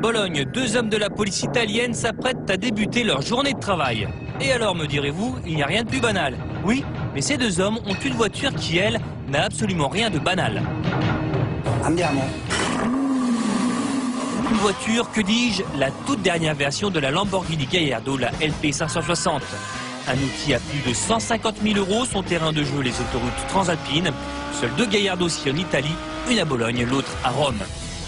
Bologne, deux hommes de la police italienne s'apprêtent à débuter leur journée de travail. Et alors, me direz-vous, il n'y a rien de plus banal. Oui, mais ces deux hommes ont une voiture qui, elle, n'a absolument rien de banal. Andiamo. Une voiture, que dis-je, la toute dernière version de la Lamborghini Gallardo, la LP 560. Un outil à plus de 150 000 €, son terrain de jeu, les autoroutes transalpines. Seuls deux Gallardo aussi en Italie, une à Bologne, l'autre à Rome.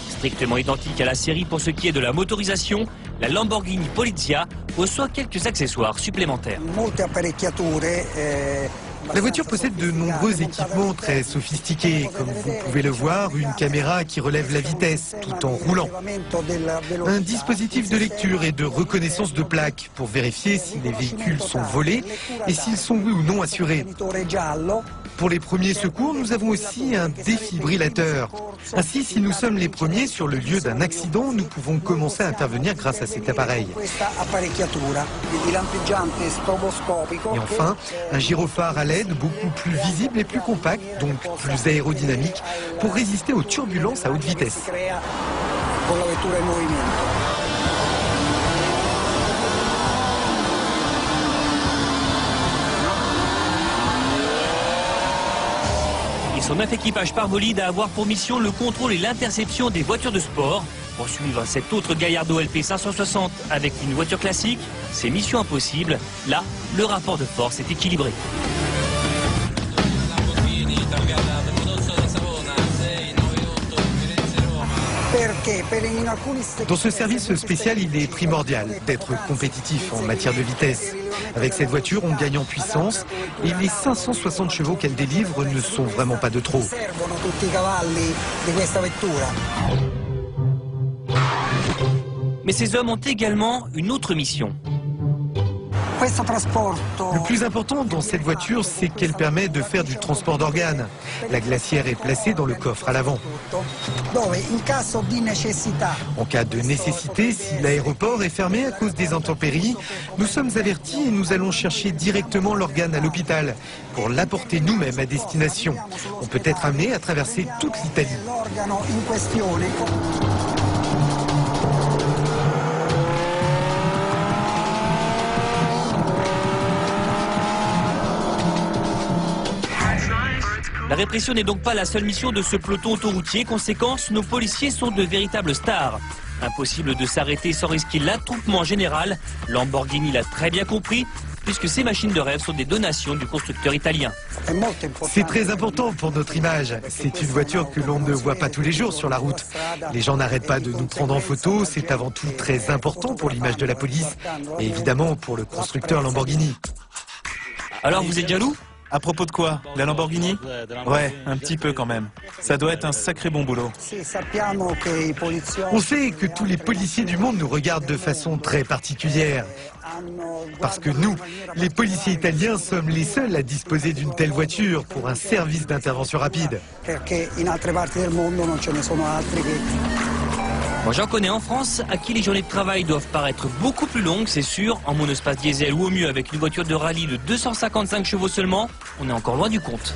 Strictement identique à la série pour ce qui est de la motorisation, la Lamborghini Polizia reçoit quelques accessoires supplémentaires. La voiture possède de nombreux équipements très sophistiqués, comme vous pouvez le voir, une caméra qui relève la vitesse tout en roulant, un dispositif de lecture et de reconnaissance de plaques pour vérifier si les véhicules sont volés et s'ils sont oui ou non assurés. Pour les premiers secours, nous avons aussi un défibrillateur. Ainsi, si nous sommes les premiers sur le lieu d'un accident, nous pouvons commencer à intervenir grâce à cet appareil. Et enfin, un gyrophare à LED beaucoup plus visible et plus compact, donc plus aérodynamique, pour résister aux turbulences à haute vitesse. Et son 9 équipages par bolide a avoir pour mission le contrôle et l'interception des voitures de sport. Pour suivre cette autre Gallardo LP 560 avec une voiture classique, c'est mission impossible. Là, le rapport de force est équilibré. Dans ce service spécial, il est primordial d'être compétitif en matière de vitesse. Avec cette voiture, on gagne en puissance et les 560 chevaux qu'elle délivre ne sont vraiment pas de trop. Mais ces hommes ont également une autre mission. Le plus important dans cette voiture, c'est qu'elle permet de faire du transport d'organes. La glacière est placée dans le coffre à l'avant. En cas de nécessité, si l'aéroport est fermé à cause des intempéries, nous sommes avertis et nous allons chercher directement l'organe à l'hôpital pour l'apporter nous-mêmes à destination. On peut être amené à traverser toute l'Italie. La répression n'est donc pas la seule mission de ce peloton autoroutier. Conséquence, nos policiers sont de véritables stars. Impossible de s'arrêter sans risquer l'attroupement général. Lamborghini l'a très bien compris, puisque ces machines de rêve sont des donations du constructeur italien. C'est très important pour notre image. C'est une voiture que l'on ne voit pas tous les jours sur la route. Les gens n'arrêtent pas de nous prendre en photo. C'est avant tout très important pour l'image de la police et évidemment pour le constructeur Lamborghini. Alors vous êtes jaloux ? À propos de quoi? La Lamborghini? Ouais, un petit peu quand même. Ça doit être un sacré bon boulot. On sait que tous les policiers du monde nous regardent de façon très particulière. Parce que nous, les policiers italiens, sommes les seuls à disposer d'une telle voiture pour un service d'intervention rapide. Moi j'en connais en France à qui les journées de travail doivent paraître beaucoup plus longues, c'est sûr. En monospace diesel ou au mieux avec une voiture de rallye de 255 chevaux seulement, on est encore loin du compte.